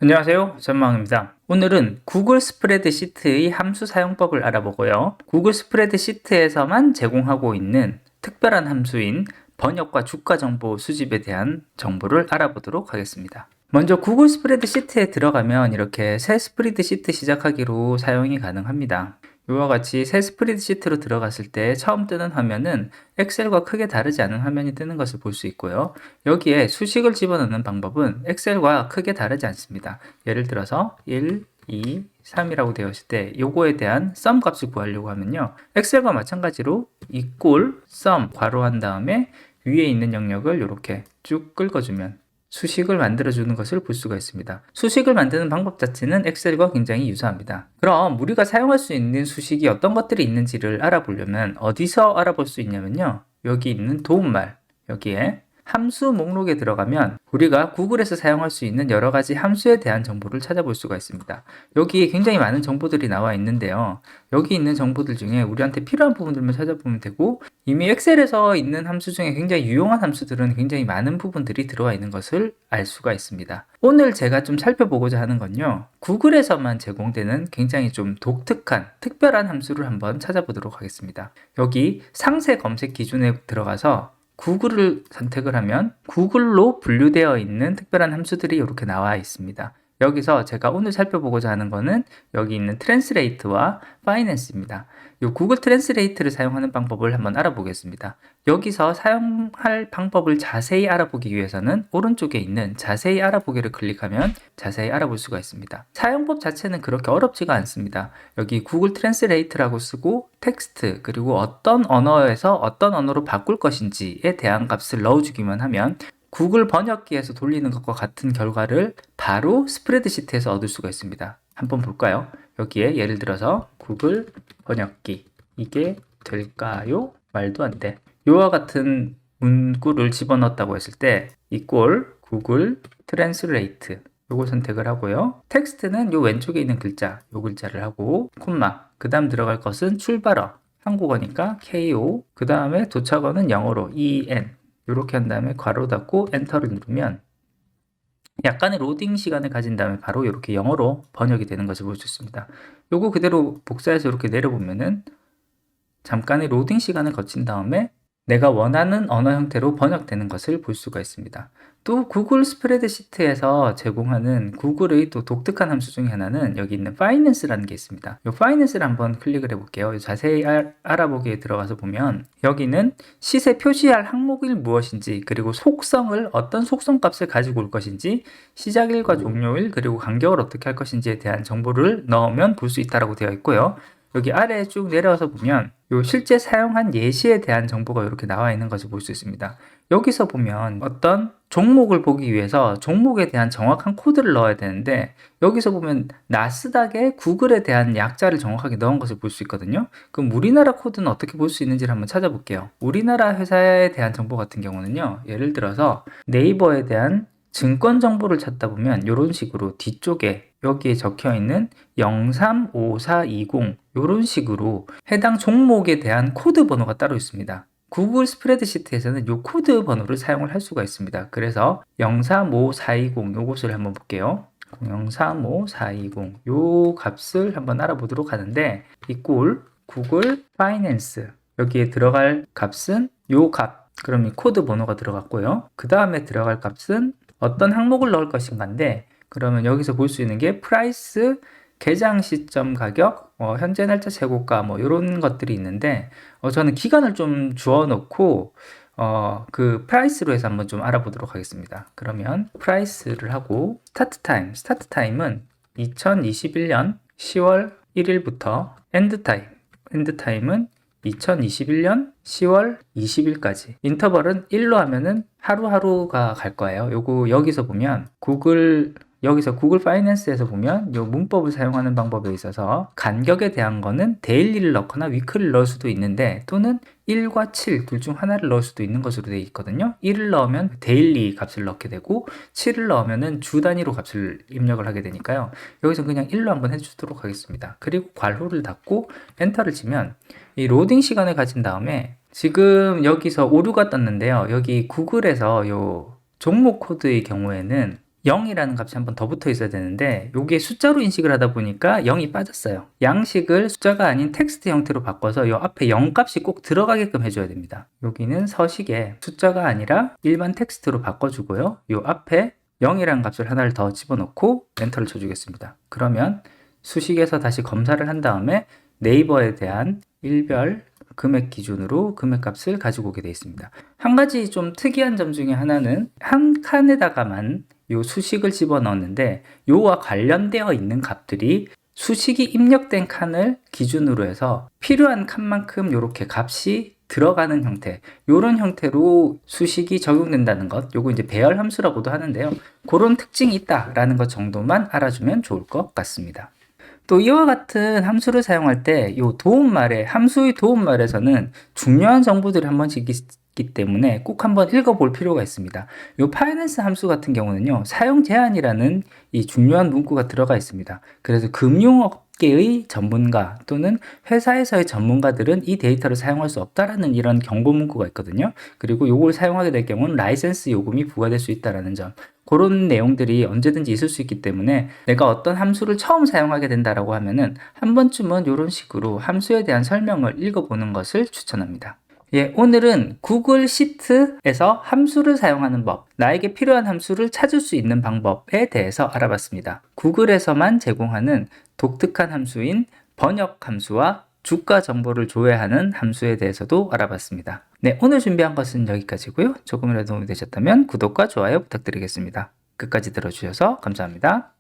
안녕하세요, 전망입니다. 오늘은 구글 스프레드시트의 함수 사용법을 알아보고요. 구글 스프레드시트에서만 제공하고 있는 특별한 함수인 번역과 주가 정보 수집에 대한 정보를 알아보도록 하겠습니다. 먼저 구글 스프레드시트에 들어가면 이렇게 새 스프레드시트 시작하기로 사용이 가능합니다. 이와 같이 새 스프레드시트로 들어갔을 때 처음 뜨는 화면은 엑셀과 크게 다르지 않은 화면이 뜨는 것을 볼 수 있고요. 여기에 수식을 집어넣는 방법은 엑셀과 크게 다르지 않습니다. 예를 들어서 1, 2, 3이라고 되어 있을 때 요거에 대한 sum 값을 구하려고 하면요. 엑셀과 마찬가지로 equal sum 괄호한 다음에 위에 있는 영역을 이렇게 쭉 긁어주면 수식을 만들어주는 것을 볼 수가 있습니다. 수식을 만드는 방법 자체는 엑셀과 굉장히 유사합니다. 그럼 우리가 사용할 수 있는 수식이 어떤 것들이 있는지를 알아보려면 어디서 알아볼 수 있냐면요. 여기 있는 도움말, 여기에 함수 목록에 들어가면 우리가 구글에서 사용할 수 있는 여러 가지 함수에 대한 정보를 찾아볼 수가 있습니다. 여기에 굉장히 많은 정보들이 나와 있는데요. 여기 있는 정보들 중에 우리한테 필요한 부분들만 찾아보면 되고 이미 엑셀에서 있는 함수 중에 굉장히 유용한 함수들은 굉장히 많은 부분들이 들어와 있는 것을 알 수가 있습니다. 오늘 제가 좀 살펴보고자 하는 건요. 구글에서만 제공되는 굉장히 좀 독특한 특별한 함수를 한번 찾아보도록 하겠습니다. 여기 상세 검색 기준에 들어가서 구글을 선택을 하면 구글로 분류되어 있는 특별한 함수들이 이렇게 나와 있습니다. 여기서 제가 오늘 살펴보고자 하는 거는 여기 있는 트랜스레이트와 파이낸스입니다. 이 구글 트랜스레이트를 사용하는 방법을 한번 알아보겠습니다. 여기서 사용할 방법을 자세히 알아보기 위해서는 오른쪽에 있는 자세히 알아보기를 클릭하면 자세히 알아볼 수가 있습니다. 사용법 자체는 그렇게 어렵지가 않습니다. 여기 구글 트랜스레이트라고 쓰고 텍스트 그리고 어떤 언어에서 어떤 언어로 바꿀 것인지에 대한 값을 넣어주기만 하면 구글 번역기에서 돌리는 것과 같은 결과를 바로 스프레드시트에서 얻을 수가 있습니다. 한번 볼까요? 여기에 예를 들어서 구글 번역기 이게 될까요? 말도 안 돼. 이와 같은 문구를 집어넣었다고 했을 때 equal 구글 트랜스레이트 요거 선택을 하고요. 텍스트는 요 왼쪽에 있는 글자 요 글자를 하고 콤마 그 다음 들어갈 것은 출발어 한국어니까 KO 그 다음에 도착어는 영어로 EN 이렇게 한 다음에 괄호 닫고 엔터를 누르면 약간의 로딩 시간을 가진 다음에 바로 이렇게 영어로 번역이 되는 것을 볼 수 있습니다. 요거 그대로 복사해서 이렇게 내려보면은 잠깐의 로딩 시간을 거친 다음에 내가 원하는 언어 형태로 번역되는 것을 볼 수가 있습니다. 또 구글 스프레드시트에서 제공하는 구글의 또 독특한 함수 중에 하나는 여기 있는 파이낸스라는 게 있습니다. 이 파이낸스를 한번 클릭을 해볼게요. 자세히 알아보기에 들어가서 보면 여기는 시세 표시할 항목이 무엇인지 그리고 속성을 어떤 속성 값을 가지고 올 것인지 시작일과 종료일 그리고 간격을 어떻게 할 것인지에 대한 정보를 넣으면 볼 수 있다고 되어 있고요. 여기 아래에 쭉 내려와서 보면 요 실제 사용한 예시에 대한 정보가 이렇게 나와 있는 것을 볼 수 있습니다. 여기서 보면 어떤 종목을 보기 위해서 종목에 대한 정확한 코드를 넣어야 되는데 여기서 보면 나스닥에 구글에 대한 약자를 정확하게 넣은 것을 볼 수 있거든요. 그럼 우리나라 코드는 어떻게 볼 수 있는지를 한번 찾아볼게요. 우리나라 회사에 대한 정보 같은 경우는요. 예를 들어서 네이버에 대한 증권 정보를 찾다 보면 이런 식으로 뒤쪽에 여기에 적혀 있는 035420 이런 식으로 해당 종목에 대한 코드 번호가 따로 있습니다. 구글 스프레드시트에서는 이 코드 번호를 사용을 할 수가 있습니다. 그래서 035420 요것을 한번 볼게요. 035420 요 값을 한번 알아보도록 하는데 equal 구글 파이낸스 여기에 들어갈 값은 요 값. 그럼 이 코드 번호가 들어갔고요. 그 다음에 들어갈 값은 어떤 항목을 넣을 것인가인데 그러면 여기서 볼 수 있는 게 프라이스, 개장 시점 가격, 현재 날짜 최고가 이런 것들이 있는데 저는 기간을 좀 주어 놓고 그 프라이스로 해서 한번 좀 알아보도록 하겠습니다. 그러면 프라이스를 하고 스타트 타임은 2021년 10월 1일부터 엔드 타임은 2021년 10월 20일까지 인터벌은 1로 하면은 하루하루가 갈 거예요. 요거 여기서 보면 여기서 구글 파이낸스에서 보면 요 문법을 사용하는 방법에 있어서 간격에 대한 거는 데일리를 넣거나 위클을 넣을 수도 있는데 또는 1과 7 둘 중 하나를 넣을 수도 있는 것으로 되어 있거든요. 1을 넣으면 데일리 값을 넣게 되고 7을 넣으면은 주 단위로 값을 입력을 하게 되니까요. 여기서 그냥 1로 한번 해주도록 하겠습니다. 그리고 괄호를 닫고 엔터를 치면 이 로딩 시간을 가진 다음에 지금 여기서 오류가 떴는데요. 여기 구글에서 요 종목 코드의 경우에는 0이라는 값이 한 번 더 붙어 있어야 되는데 여기에 숫자로 인식을 하다 보니까 0이 빠졌어요. 양식을 숫자가 아닌 텍스트 형태로 바꿔서 이 앞에 0 값이 꼭 들어가게끔 해줘야 됩니다. 여기는 서식에 숫자가 아니라 일반 텍스트로 바꿔주고요. 이 앞에 0이라는 값을 하나를 더 집어넣고 엔터를 쳐주겠습니다. 그러면 수식에서 다시 검사를 한 다음에 네이버에 대한 일별 금액 기준으로 금액값을 가지고 오게 되어 있습니다. 한 가지 좀 특이한 점 중에 하나는 한 칸에다가만 요 수식을 집어넣었는데 요와 관련되어 있는 값들이 수식이 입력된 칸을 기준으로 해서 필요한 칸만큼 이렇게 값이 들어가는 형태, 요런 형태로 수식이 적용된다는 것, 요거 이제 배열 함수라고도 하는데요. 그런 특징이 있다라는 것 정도만 알아주면 좋을 것 같습니다. 또 이와 같은 함수를 사용할 때 이 도움말에, 함수의 도움말에서는 중요한 정보들이 한 번씩 있기 때문에 꼭 한번 읽어볼 필요가 있습니다. 이 파이낸스 함수 같은 경우는요, 사용 제한이라는 이 중요한 문구가 들어가 있습니다. 그래서 금융업계의 전문가 또는 회사에서의 전문가들은 이 데이터를 사용할 수 없다라는 이런 경고 문구가 있거든요. 그리고 이걸 사용하게 될 경우는 라이센스 요금이 부과될 수 있다라는 점, 그런 내용들이 언제든지 있을 수 있기 때문에 내가 어떤 함수를 처음 사용하게 된다라고 하면은 한 번쯤은 이런 식으로 함수에 대한 설명을 읽어보는 것을 추천합니다. 예, 오늘은 구글 시트에서 함수를 사용하는 법, 나에게 필요한 함수를 찾을 수 있는 방법에 대해서 알아봤습니다. 구글에서만 제공하는 독특한 함수인 번역 함수와 주가 정보를 조회하는 함수에 대해서도 알아봤습니다. 네, 오늘 준비한 것은 여기까지고요. 조금이라도 도움이 되셨다면 구독과 좋아요 부탁드리겠습니다. 끝까지 들어주셔서 감사합니다.